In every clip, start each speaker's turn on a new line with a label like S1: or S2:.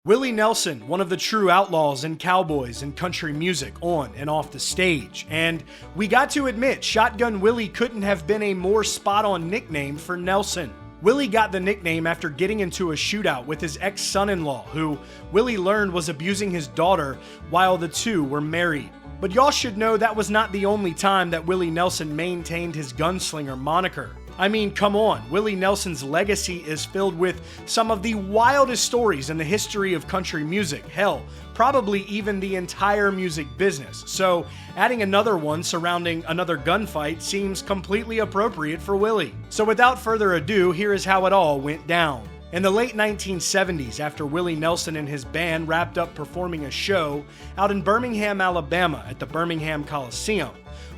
S1: Willie Nelson, one of the true outlaws and cowboys in country music on and off the stage. And we got to admit, Shotgun Willie couldn't have been a more spot-on nickname for Nelson. Willie got the nickname after getting into a shootout with his ex-son-in-law, who Willie learned was abusing his daughter while the two were married. But y'all should know that was not the only time that Willie Nelson maintained his gunslinger moniker. I mean, come on, Willie Nelson's legacy is filled with some of the wildest stories in the history of country music. Hell, probably even the entire music business. So, adding another one surrounding another gunfight seems completely appropriate for Willie. So without further ado, here is how it all went down. In the late 1970s, after Willie Nelson and his band wrapped up performing a show out in Birmingham, Alabama at the Birmingham Coliseum,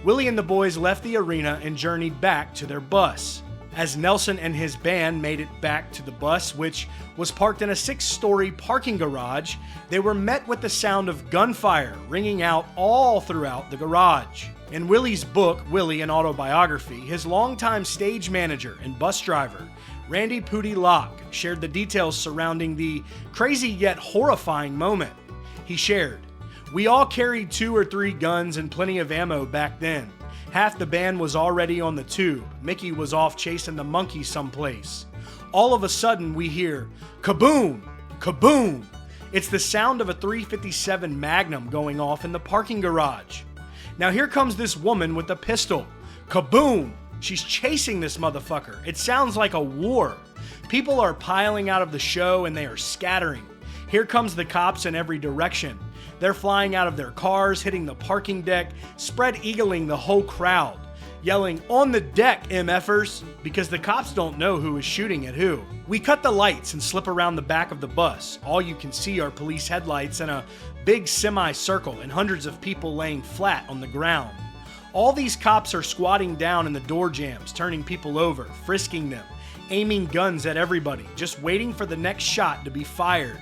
S1: Willie and the boys left the arena and journeyed back to their bus. As Nelson and his band made it back to the bus, which was parked in a 6-story parking garage, they were met with the sound of gunfire ringing out all throughout the garage. In Willie's book, Willie, an Autobiography, his longtime stage manager and bus driver, Randy Pooty Locke, shared the details surrounding the crazy yet horrifying moment. He shared, "We all carried 2 or 3 guns and plenty of ammo back then. Half the band was already on the tube. Mickey was off chasing the monkey someplace. All of a sudden we hear, kaboom, kaboom. It's the sound of a .357 Magnum going off in the parking garage. Now here comes this woman with a pistol. Kaboom! She's chasing this motherfucker. It sounds like a war. People are piling out of the show and they are scattering. Here comes the cops in every direction. They're flying out of their cars, hitting the parking deck, spread-eagling the whole crowd, yelling, 'On the deck, MFers,' because the cops don't know who is shooting at who. We cut the lights and slip around the back of the bus. All you can see are police headlights and a big semicircle and hundreds of people laying flat on the ground. All these cops are squatting down in the door jambs, turning people over, frisking them, aiming guns at everybody, just waiting for the next shot to be fired.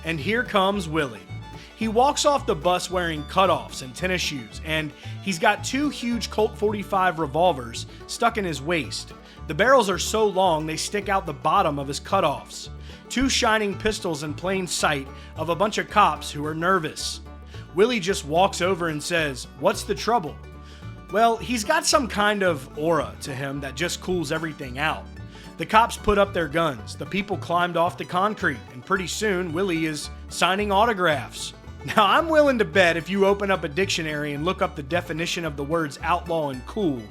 S1: And here comes Willie. He walks off the bus wearing cutoffs and tennis shoes, and he's got 2 huge Colt 45 revolvers stuck in his waist. The barrels are so long they stick out the bottom of his cutoffs. 2 shining pistols in plain sight of a bunch of cops who are nervous. Willie just walks over and says, "What's the trouble?" Well, he's got some kind of aura to him that just cools everything out. The cops put up their guns, the people climbed off the concrete, and pretty soon Willie is signing autographs. Now, I'm willing to bet if you open up a dictionary and look up the definition of the words outlaw and cool,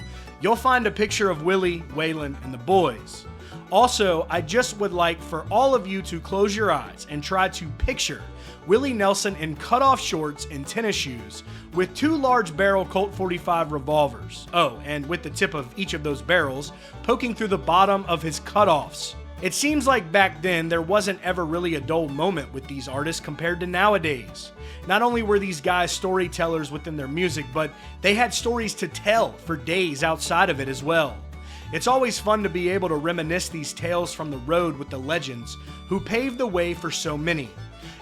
S1: you'll find a picture of Willie, Waylon, and the boys. Also, I just would like for all of you to close your eyes and try to picture Willie Nelson in cutoff shorts and tennis shoes with 2 large barrel Colt 45 revolvers. Oh, and with the tip of each of those barrels poking through the bottom of his cutoffs. It seems like back then there wasn't ever really a dull moment with these artists compared to nowadays. Not only were these guys storytellers within their music, but they had stories to tell for days outside of it as well. It's always fun to be able to reminisce these tales from the road with the legends who paved the way for so many.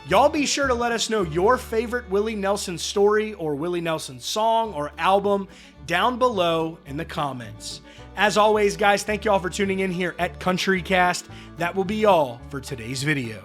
S1: Y'all be sure to let us know your favorite Willie Nelson story or Willie Nelson song or album down below in the comments. As always, guys, thank y'all for tuning in here at CountryCast. That will be all for today's video.